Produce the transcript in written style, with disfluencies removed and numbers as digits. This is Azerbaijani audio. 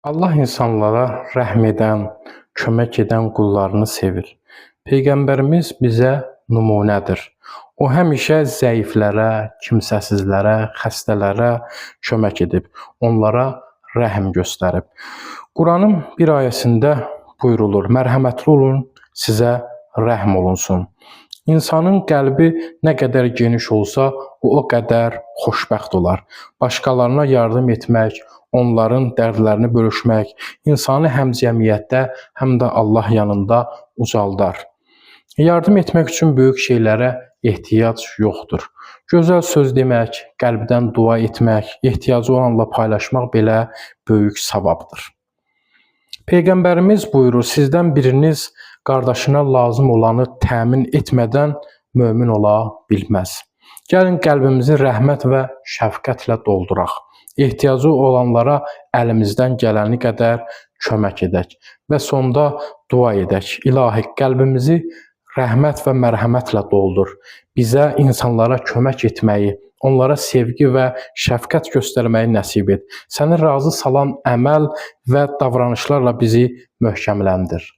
Allah insanlara rəhm edən, kömək edən qullarını sevir. Peyğəmbərimiz bizə nümunədir. O həmişə zəiflərə, kimsəsizlərə, xəstələrə kömək edib, onlara rəhm göstərib. Quranın bir ayəsində buyrulur: "Mərhəmətli olun, sizə rəhm olunsun." İnsanın qəlbi nə qədər geniş olsa, o qədər xoşbəxt olar. Başqalarına yardım etmək, onların dərdlərini bölüşmək insanı həm cəmiyyətdə, həm də Allah yanında ucaldar. Yardım etmək üçün böyük şeylərə ehtiyac yoxdur. Gözəl söz demək, qəlbdən dua etmək, ehtiyacı olanla paylaşmaq belə böyük savabdır. Peyğəmbərimiz buyurur: "Sizdən biriniz qardaşına lazım olanı təmin etmədən mömin ola bilməz." Gəlin qəlbimizi rəhmət və şəfqətlə dolduraq. Ehtiyacı olanlara əlimizdən gələni qədər kömək edək və sonda dua edək. İlahi, qəlbimizi rəhmət və mərhəmətlə doldur. Bizə insanlara kömək etməyi, onlara sevgi və şəfqət göstərməyi nəsib et. Səni razı salan əməl və davranışlarla bizi möhkəmləndir.